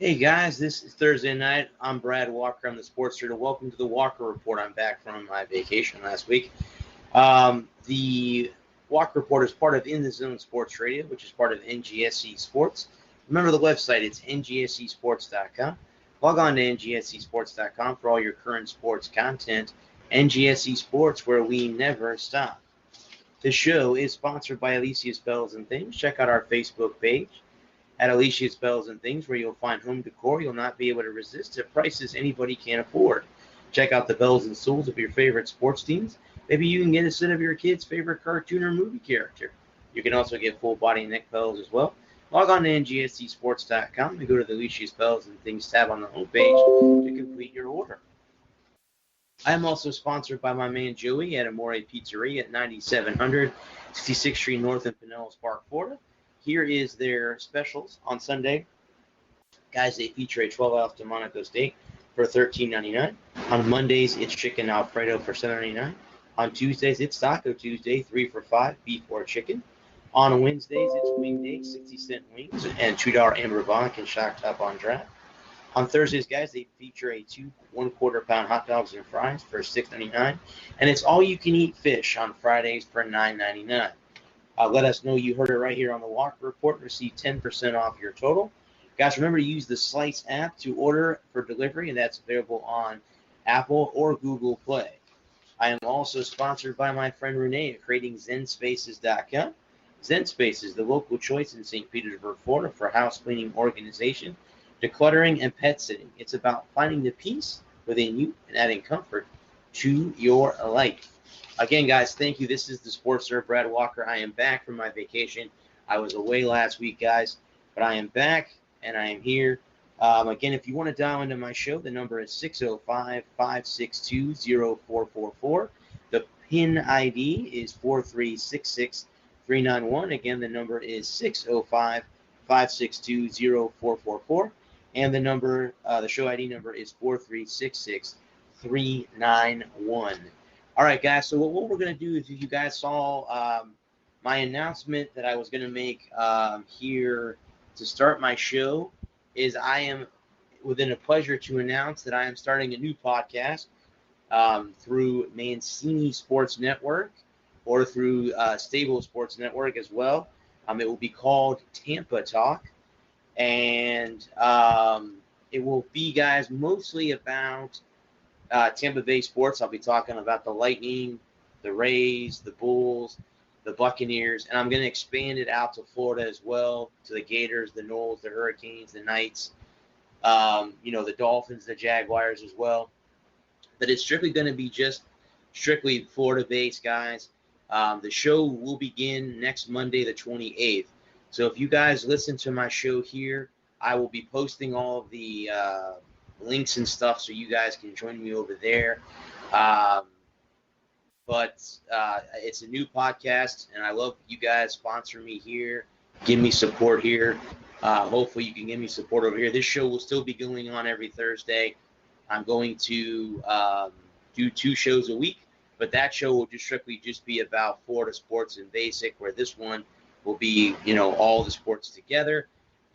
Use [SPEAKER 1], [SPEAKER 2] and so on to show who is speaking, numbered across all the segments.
[SPEAKER 1] Hey guys, this is Thursday night. I'm Brad Walker. I'm the sports reader. Welcome to the Walker Report. I'm back from my vacation last week. The Walker Report is part of In the Zone Sports Radio, which is part of NGSC Sports. Remember the website, it's ngscsports.com. Log on to ngscsports.com for all your current sports content. NGSC Sports, where we never stop. The show is sponsored by Alicia's Bells and Things. Check out our Facebook page at Alicia's Bells and Things, where you'll find home decor you'll not be able to resist at prices anybody can afford. Check out the bells and stools of your favorite sports teams. Maybe you can get a set of your kid's favorite cartoon or movie character. You can also get full body neck bells as well. Log on to ngscsports.com and go to the Alicia's Bells and Things tab on the homepage to complete your order. I am also sponsored by my man Joey at Amore Pizzeria at 9700 66th Street North in Pinellas Park, Florida. Here is their specials on Sunday. Guys, they feature a 12-ounce Delmonico steak for $13.99. On Mondays, it's chicken Alfredo for $7.99. On Tuesdays, it's Taco Tuesday, 3 for $5, beef or chicken. On Wednesdays, it's Wing Day, 60-cent wings, and $2 Amber Vodka and Shock Top on draft. On Thursdays, guys, they feature a 2 1/4-pound hot dogs and fries for $6.99. And it's all-you-can-eat fish on Fridays for $9.99. Let us know you heard it right here on the Walker Report and receive 10% off your total. Guys, remember to use the Slice app to order for delivery, and that's available on Apple or Google Play. I am also sponsored by my friend Renee at creatingzenspaces.com. ZenSpaces, the local choice in St. Petersburg, Florida for house cleaning, organization, decluttering, and pet sitting. It's about finding the peace within you and adding comfort to your life. Again, guys, thank you. This is the Sports Sir, Brad Walker. I am back from my vacation. I was away last week, guys, but I am back, and I am here. Again, if you want to dial into my show, the number is 605-562-0444. The PIN ID is 4366391. Again, the number is 605-562-0444. And the number, the show ID number is 4366391. All right, guys, so what we're going to do is, you guys saw my announcement that I was going to make here to start my show, is I am within a pleasure to announce that I am starting a new podcast through Mancini Sports Network or through Stable Sports Network as well. It will be called Tampa Talk, and it will be, guys, mostly about Tampa Bay sports. I'll be talking about the Lightning, the Rays, the Bulls, the Buccaneers, and I'm going to expand it out to Florida as well, to the Gators, the Knowles, the Hurricanes, the Knights, the Dolphins, the Jaguars as well. But it's strictly going to be just strictly Florida-based, guys. The show will begin next Monday, the 28th. So if you guys listen to my show here, I will be posting all of the links and stuff so you guys can join me over there. But it's a new podcast, and I love you guys sponsor me here, give me support here. Hopefully you can give me support over here. This show will still be going on every Thursday. I'm going to do 2 shows a week, but that show will just strictly be about Florida sports and basic, where this one will be, all the sports together.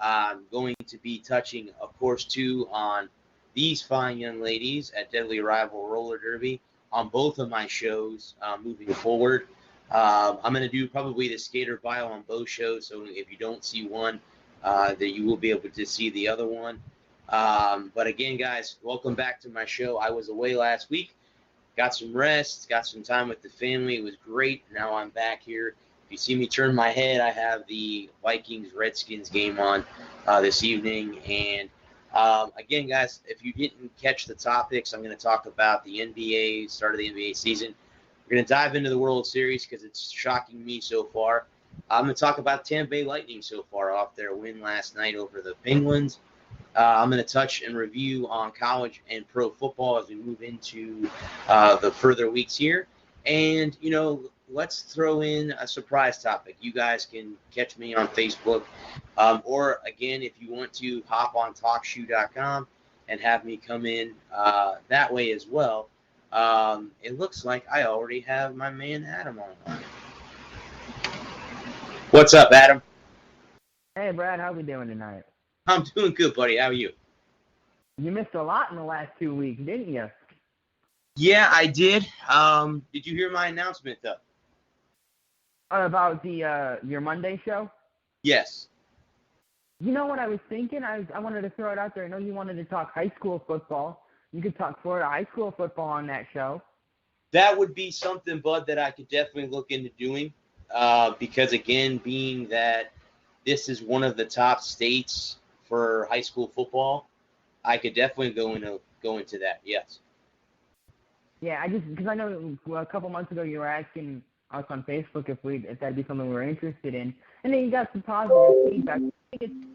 [SPEAKER 1] I'm going to be touching, of course, too, on these fine young ladies at Deadly Rival Roller Derby on both of my shows moving forward. I'm going to do probably the skater bio on both shows, so if you don't see one, that you will be able to see the other one. But again, guys, welcome back to my show. I was away last week, got some rest, got some time with the family. It was great. Now I'm back here. If you see me turn my head, I have the Vikings-Redskins game on this evening. And again, guys, if you didn't catch the topics, I'm going to talk about the NBA, start of the NBA season. We're going to dive into the World Series because it's shocking me so far. I'm going to talk about Tampa Bay Lightning so far off their win last night over the Penguins. I'm going to touch and review on college and pro football as we move into the further weeks here. And, let's throw in a surprise topic. You guys can catch me on Facebook. Or, again, if you want to, hop on TalkShoe.com and have me come in that way as well. It looks like I already have my man Adam on. What's up, Adam?
[SPEAKER 2] Hey, Brad. How we doing tonight?
[SPEAKER 1] I'm doing good, buddy. How are you?
[SPEAKER 2] You missed a lot in the last 2 weeks, didn't you?
[SPEAKER 1] Yeah, I did. Did you hear my announcement though?
[SPEAKER 2] About the your Monday show?
[SPEAKER 1] Yes.
[SPEAKER 2] You know what I was thinking? I wanted to throw it out there. I know you wanted to talk high school football. You could talk Florida high school football on that show.
[SPEAKER 1] That would be something, Bud, that I could definitely look into doing. Because again, being that this is one of the top states for high school football, I could definitely go into that. Yes.
[SPEAKER 2] Yeah, because I know a couple months ago you were asking us on Facebook if that'd be something we were interested in, and then you got some positive feedback. I think it's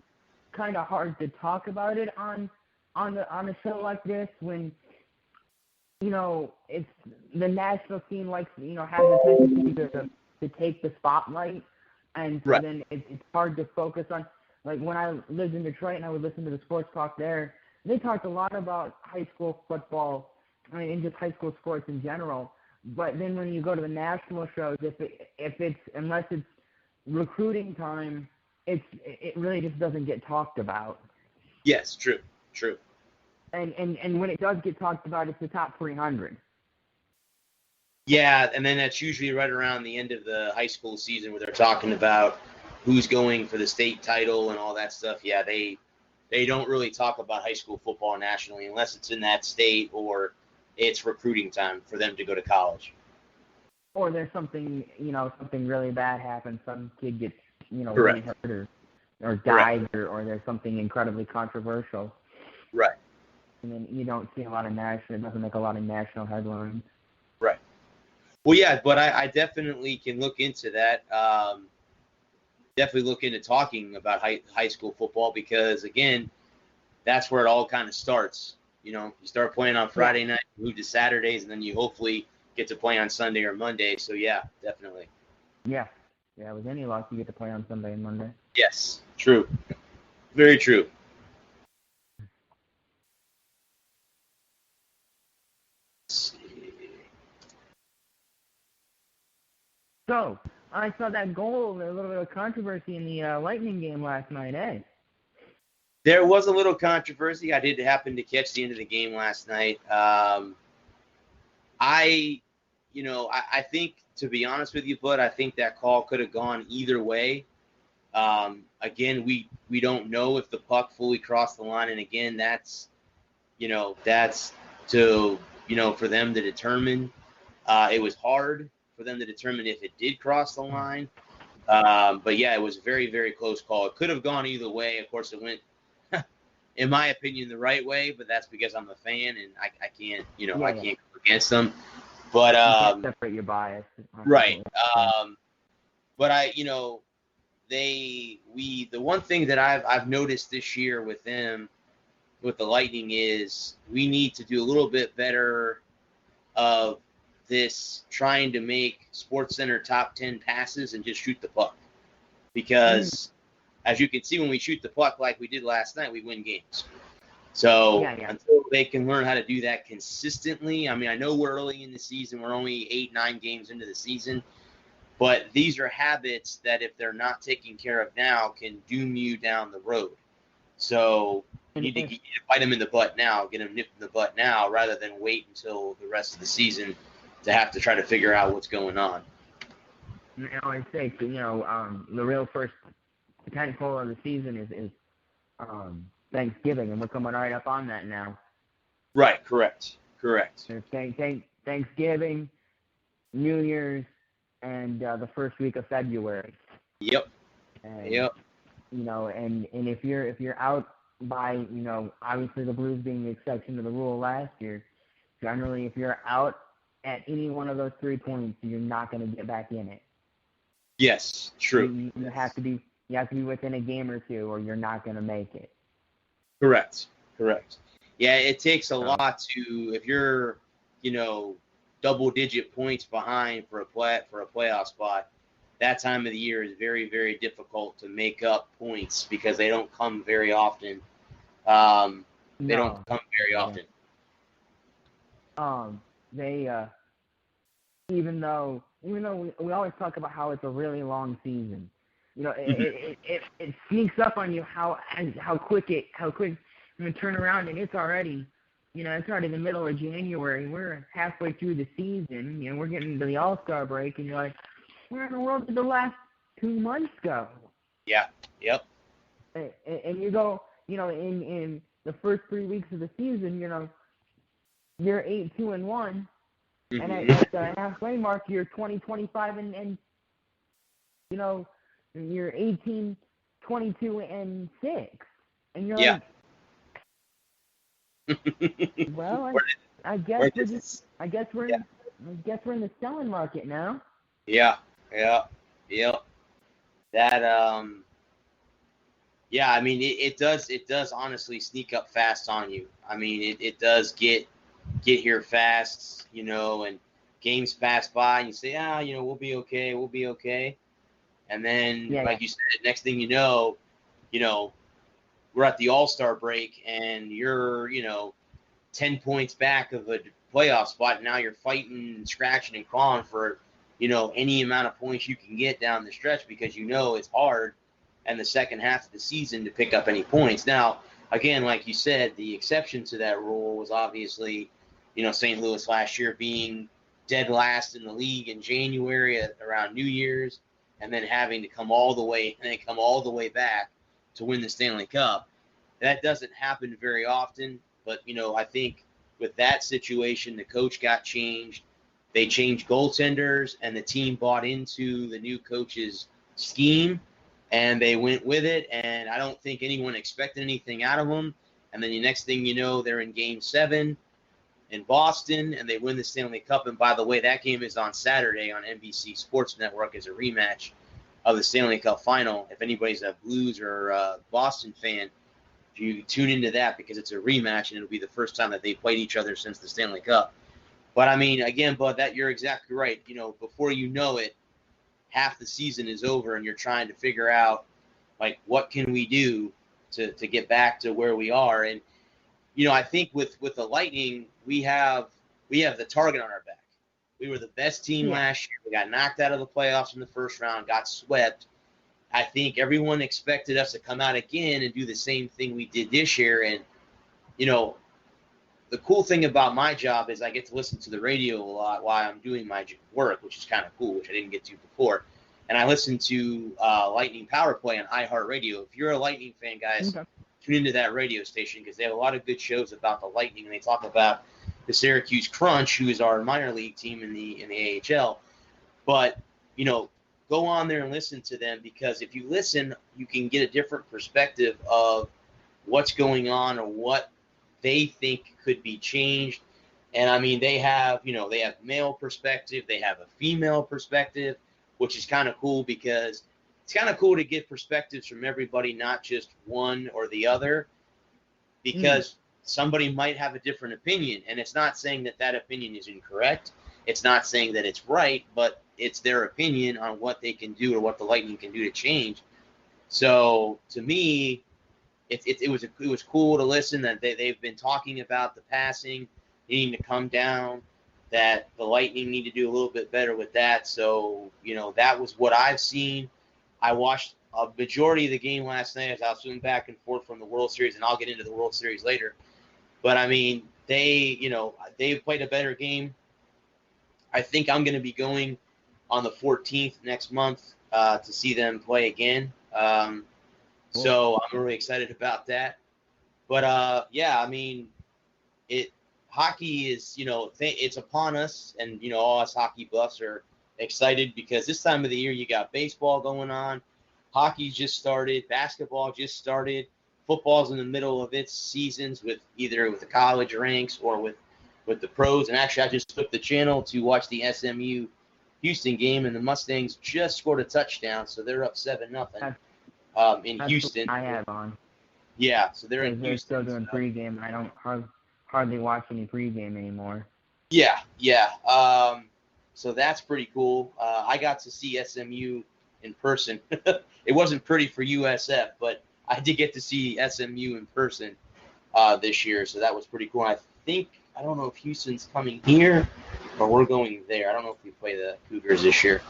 [SPEAKER 2] kind of hard to talk about it on a show like this when it's the national scene likes has a tendency to take the spotlight, and so
[SPEAKER 1] Right.
[SPEAKER 2] then it's hard to focus on. Like when I lived in Detroit and I would listen to the sports talk there, they talked a lot about high school football, and just high school sports in general. But then when you go to the national shows, unless it's recruiting time, it really just doesn't get talked about.
[SPEAKER 1] Yes. True. True.
[SPEAKER 2] And when it does get talked about, it's the top 300.
[SPEAKER 1] Yeah, and then that's usually right around the end of the high school season where they're talking about who's going for the state title and all that stuff. Yeah, they don't really talk about high school football nationally unless it's in that state or it's recruiting time for them to go to college.
[SPEAKER 2] Or there's something really bad happens. Some kid gets, really
[SPEAKER 1] Correct.
[SPEAKER 2] hurt or dies, or there's something incredibly controversial.
[SPEAKER 1] Right.
[SPEAKER 2] And then you don't see a lot of national. It doesn't make a lot of national headlines.
[SPEAKER 1] Right. Well, yeah, but I definitely can look into that. Definitely look into talking about high school football because, again, that's where it all kind of starts. You start playing on Friday night, move to Saturdays, and then you hopefully get to play on Sunday or Monday. So, yeah, definitely.
[SPEAKER 2] Yeah. Yeah, with any luck, you get to play on Sunday and Monday.
[SPEAKER 1] Yes, true. Very true. Let's see.
[SPEAKER 2] So, I saw that goal, a little bit of controversy in the Lightning game last night, eh?
[SPEAKER 1] There was a little controversy. I did happen to catch the end of the game last night. I think, to be honest with you, Bud, I think that call could have gone either way. Again, we don't know if the puck fully crossed the line, and again, that's to for them to determine. It was hard for them to determine if it did cross the line. But yeah, it was a very, very close call. It could have gone either way. Of course, it went, in my opinion, the right way, but that's because I'm a fan and I can't, I can't go against them. But
[SPEAKER 2] you can't separate your bias.
[SPEAKER 1] Right. But the one thing that I've noticed this year with them, with the Lightning, is we need to do a little bit better of this trying to make SportsCenter top 10 passes and just shoot the puck. Because as you can see, when we shoot the puck like we did last night, we win games. So until they can learn how to do that consistently, I mean, I know we're early in the season. We're only 8-9 games into the season. But these are habits that if they're not taken care of now can doom you down the road. So you need to bite them in the butt now, get them nipped in the butt now, rather than wait until the rest of the season to have to try to figure out what's going on.
[SPEAKER 2] I think the real first tentpole of the season is Thanksgiving, and we're coming right up on that now.
[SPEAKER 1] Right. Correct.
[SPEAKER 2] Thanksgiving, New Year's, and the first week of February.
[SPEAKER 1] Yep.
[SPEAKER 2] And, and if you're out by obviously the Blues being the exception to the rule last year, generally if you're out at any one of those 3 points, you're not going to get back in it.
[SPEAKER 1] Yes, true.
[SPEAKER 2] You have to be within a game or two, or you're not going to make it.
[SPEAKER 1] Correct. Yeah, it takes a lot to, if you're, double-digit points behind for a playoff spot. That time of the year is very, very difficult to make up points because they don't come very often. They don't come very often.
[SPEAKER 2] Even though we always talk about how it's a really long season, it sneaks up on you how quick you turn around, and it's already the middle of January. We're halfway through the season. We're getting into the All-Star break, and you're like, where in the world did the last 2 months go?
[SPEAKER 1] Yeah. Yep.
[SPEAKER 2] And you go, in the first 3 weeks of the season, you're 8-2-1,
[SPEAKER 1] Mm-hmm.
[SPEAKER 2] and at the halfway mark, you're 20-25, and you're 18-22-6, and you're
[SPEAKER 1] Yeah.
[SPEAKER 2] like, well, I guess we're in the selling market now.
[SPEAKER 1] Yeah. That yeah, I mean it does honestly sneak up fast on you. I mean it does get here fast, and games pass by and you say, we'll be okay. And then like you said, next thing you know, we're at the All-Star break and you're, 10 points back of a playoff spot. And now you're fighting, scratching and clawing for, any amount of points you can get down the stretch because it's hard in the second half of the season to pick up any points. Now, again, like you said, the exception to that rule was obviously, St. Louis last year being dead last in the league in January around New Year's, and then having to come all the way back to win the Stanley Cup. That doesn't happen very often, but I think with that situation, the coach got changed. They changed goaltenders, and the team bought into the new coach's scheme, and they went with it. And I don't think anyone expected anything out of them. And then the next thing you know, they're in Game 7 in Boston, and they win the Stanley Cup. And by the way, that game is on Saturday on NBC Sports Network as a rematch of the Stanley Cup Final. If anybody's a Blues or Boston fan, you tune into that because it's a rematch, and it'll be the first time that they played each other since the Stanley Cup. But I mean, again, Bud, that you're exactly right. Before you know it, half the season is over, and you're trying to figure out, like, what can we do to get back to where we are. And I think with the Lightning, we have the target on our back. We were the best team last year. We got knocked out of the playoffs in the first round, got swept. I think everyone expected us to come out again and do the same thing we did this year. And, the cool thing about my job is I get to listen to the radio a lot while I'm doing my work, which is kind of cool, which I didn't get to before. And I listen to Lightning Power Play on iHeartRadio. If you're a Lightning fan, guys, tune into that radio station because they have a lot of good shows about the Lightning, and they talk about the Syracuse Crunch, who is our minor league team in the AHL. But, go on there and listen to them because if you listen, you can get a different perspective of what's going on or what they think could be changed. And I mean, they have male perspective, they have a female perspective, which is kind of cool because it's kind of cool to get perspectives from everybody, not just one or the other, because somebody might have a different opinion. And it's not saying that opinion is incorrect. It's not saying that it's right, but it's their opinion on what they can do or what the Lightning can do to change. So to me, it was cool to listen that they've been talking about the passing needing to come down, that the Lightning need to do a little bit better with that. So, that was what I've seen. I watched a majority of the game last night as I was swimming back and forth from the World Series, and I'll get into the World Series later. But, I mean, they played a better game. I think I'm going to be going on the 14th next month to see them play again. So I'm really excited about that. But, I mean, hockey is, it's upon us, and, all us hockey buffs are excited because this time of the year you got baseball going on, hockey's just started, basketball just started, football's in the middle of its seasons with either with the college ranks or with the pros. And actually, I just took the channel to watch the SMU Houston game, and the Mustangs just scored a touchdown, so they're up 7-0 in Houston.
[SPEAKER 2] I have on.
[SPEAKER 1] Yeah, so they're in Houston.
[SPEAKER 2] They're still doing pregame. I don't hardly watch any pregame anymore.
[SPEAKER 1] Yeah. So that's pretty cool. I got to see SMU in person. It wasn't pretty for USF, but I did get to see SMU in person this year, so that was pretty cool. I don't know if Houston's coming here or we're going there. I don't know if we play the Cougars this year.